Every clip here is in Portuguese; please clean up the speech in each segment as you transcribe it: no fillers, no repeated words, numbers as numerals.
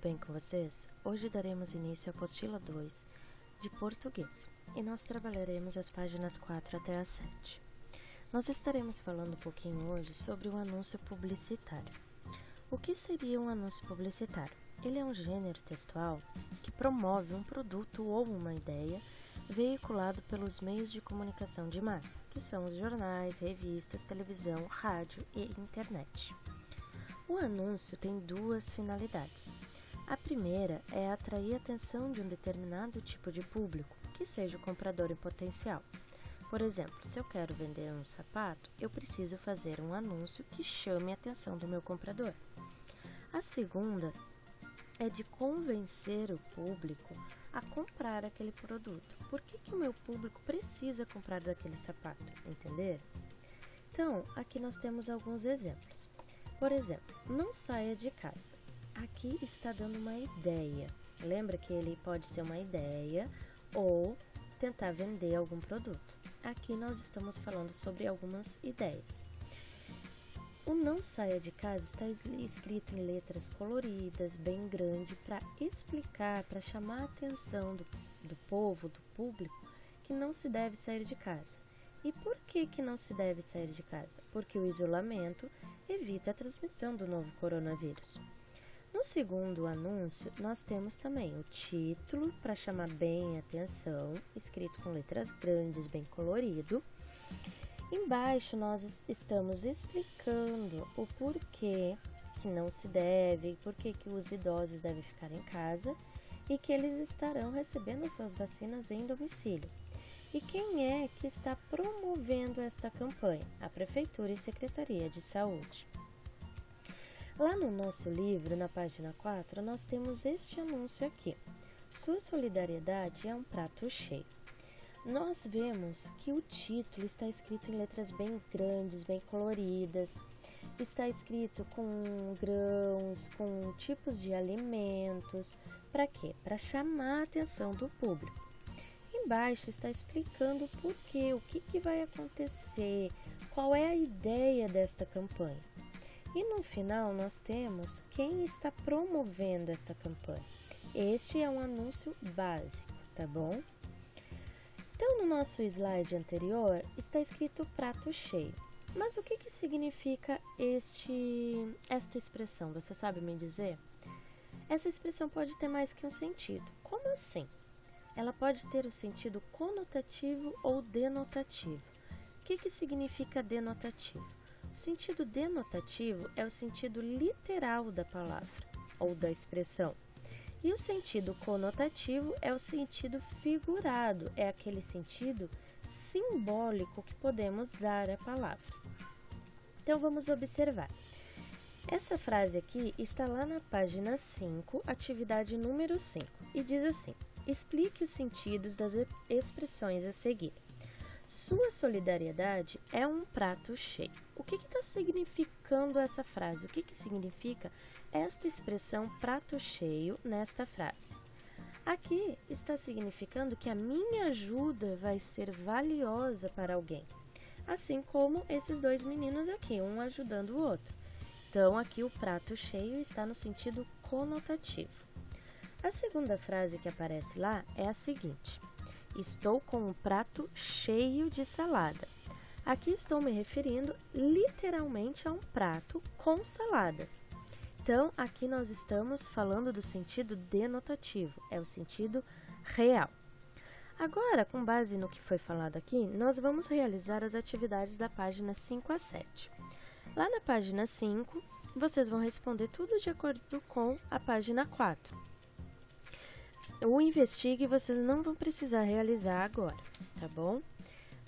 bem com vocês? Hoje daremos início à apostila 2 de português e nós trabalharemos as páginas 4 até a 7. Nós estaremos falando um pouquinho hoje sobre o anúncio publicitário. O que seria um anúncio publicitário? Ele é um gênero textual que promove um produto ou uma ideia veiculado pelos meios de comunicação de massa, que são os jornais, revistas, televisão, rádio e internet. O anúncio tem duas finalidades. A primeira é atrair a atenção de um determinado tipo de público, que seja o comprador em potencial. Por exemplo, se eu quero vender um sapato, eu preciso fazer um anúncio que chame a atenção do meu comprador. A segunda é de convencer o público a comprar aquele produto. Por que o meu público precisa comprar daquele sapato? Entender? Então, aqui nós temos alguns exemplos. Por exemplo, não saia de casa. Aqui está dando uma ideia. Lembra que ele pode ser uma ideia ou tentar vender algum produto. Aqui nós estamos falando sobre algumas ideias. O não saia de casa está escrito em letras coloridas, bem grande, para explicar, para chamar a atenção do povo, do público, que não se deve sair de casa. E por que não se deve sair de casa? Porque o isolamento evita a transmissão do novo coronavírus. No segundo anúncio, nós temos também o título para chamar bem a atenção, escrito com letras grandes, bem colorido. Embaixo nós estamos explicando o porquê que não se deve, porquê que os idosos devem ficar em casa e que eles estarão recebendo suas vacinas em domicílio. E quem é que está promovendo esta campanha? A Prefeitura e Secretaria de Saúde. Lá no nosso livro, na página 4, nós temos este anúncio aqui. Sua solidariedade é um prato cheio. Nós vemos que o título está escrito em letras bem grandes, bem coloridas. Está escrito com grãos, com tipos de alimentos. Para quê? Para chamar a atenção do público. Embaixo está explicando o porquê, o que vai acontecer, qual é a ideia desta campanha. E no final nós temos quem está promovendo esta campanha. Este é um anúncio básico, tá bom? Então no nosso slide anterior está escrito prato cheio. Mas o que significa esta expressão? Você sabe me dizer? Essa expressão pode ter mais que um sentido. Como assim? Ela pode ter o sentido conotativo ou denotativo. O que significa denotativo? O sentido denotativo é o sentido literal da palavra ou da expressão. E o sentido conotativo é o sentido figurado, é aquele sentido simbólico que podemos dar à palavra. Então vamos observar. Essa frase aqui está lá na página 5, atividade número 5, e diz assim: explique os sentidos das expressões a seguir. Sua solidariedade é um prato cheio. O que está significando essa frase? O que significa esta expressão prato cheio nesta frase? Aqui está significando que a minha ajuda vai ser valiosa para alguém. Assim como esses dois meninos aqui, um ajudando o outro. Então, aqui o prato cheio está no sentido conotativo. A segunda frase que aparece lá é a seguinte: estou com um prato cheio de salada. Aqui estou me referindo literalmente a um prato com salada. Então, aqui nós estamos falando do sentido denotativo, é o sentido real. Agora, com base no que foi falado aqui, nós vamos realizar as atividades da página 5 a 7. Lá na página 5, vocês vão responder tudo de acordo com a página 4. O investigue vocês não vão precisar realizar agora, tá bom?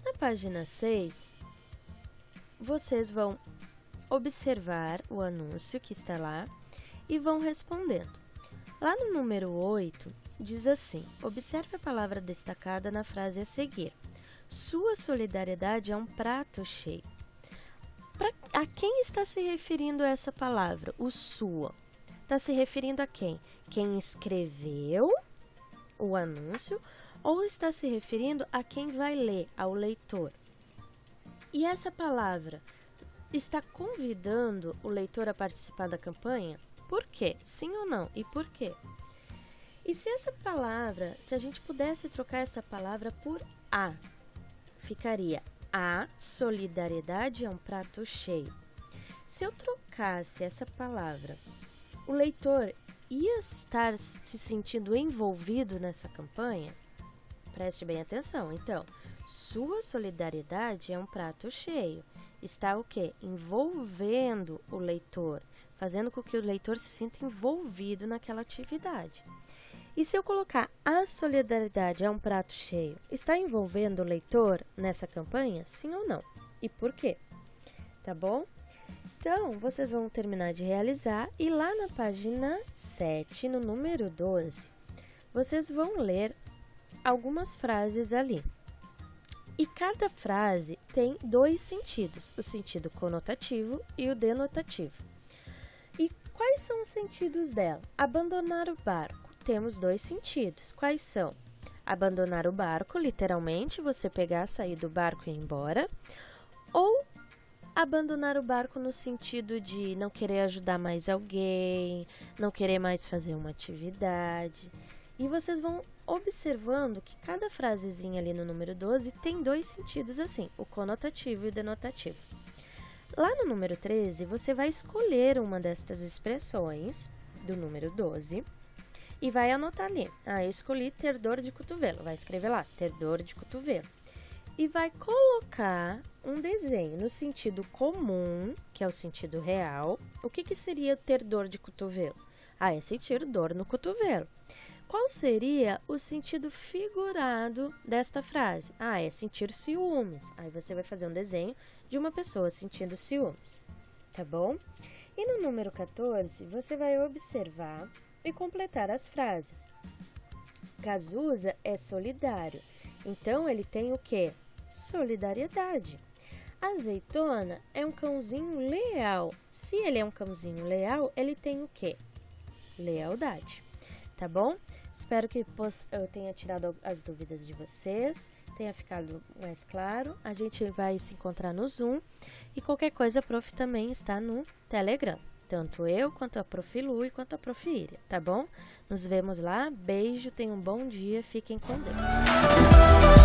Na página 6, vocês vão observar o anúncio que está lá e vão respondendo. Lá no número 8, diz assim: observe a palavra destacada na frase a seguir. Sua solidariedade é um prato cheio. A quem está se referindo essa palavra? O sua. Está se referindo a quem? Quem escreveu o anúncio ou está se referindo a quem vai ler, ao leitor? E essa palavra está convidando o leitor a participar da campanha? Por quê? Sim ou não? E por quê? E se essa palavra, se a gente pudesse trocar essa palavra por a, ficaria: a solidariedade é um prato cheio. Se eu trocasse essa palavra, o leitor ia estar se sentindo envolvido nessa campanha? Preste bem atenção. Então, sua solidariedade é um prato cheio. Está o quê? Envolvendo o leitor, fazendo com que o leitor se sinta envolvido naquela atividade. E se eu colocar a solidariedade é um prato cheio, está envolvendo o leitor nessa campanha? Sim ou não? E por quê? Tá bom? Então, vocês vão terminar de realizar e lá na página 7, no número 12, vocês vão ler algumas frases ali. E cada frase tem dois sentidos, o sentido conotativo e o denotativo. E quais são os sentidos dela? Abandonar o barco. Temos dois sentidos. Quais são? Abandonar o barco, literalmente, você pegar, sair do barco e ir embora. Ou abandonar o barco no sentido de não querer ajudar mais alguém, não querer mais fazer uma atividade. E vocês vão observando que cada frasezinha ali no número 12 tem dois sentidos assim, o conotativo e o denotativo. Lá no número 13, você vai escolher uma destas expressões do número 12 e vai anotar ali. Eu escolhi ter dor de cotovelo. Vai escrever lá, ter dor de cotovelo. E vai colocar um desenho no sentido comum, que é o sentido real. O que seria ter dor de cotovelo? É sentir dor no cotovelo. Qual seria o sentido figurado desta frase? É sentir ciúmes. Aí você vai fazer um desenho de uma pessoa sentindo ciúmes, tá bom? E no número 14, você vai observar e completar as frases. Cazuza é solidário, então ele tem o quê? Solidariedade. Azeitona é um cãozinho leal. Se ele é um cãozinho leal, ele tem o quê? Lealdade. Tá bom? Espero que eu tenha tirado as dúvidas de vocês, tenha ficado mais claro. A gente vai se encontrar no Zoom e qualquer coisa a Prof também está no Telegram. Tanto eu, quanto a Prof Lu e quanto a Prof Iria, tá bom? Nos vemos lá, beijo, tenham um bom dia, fiquem com Deus.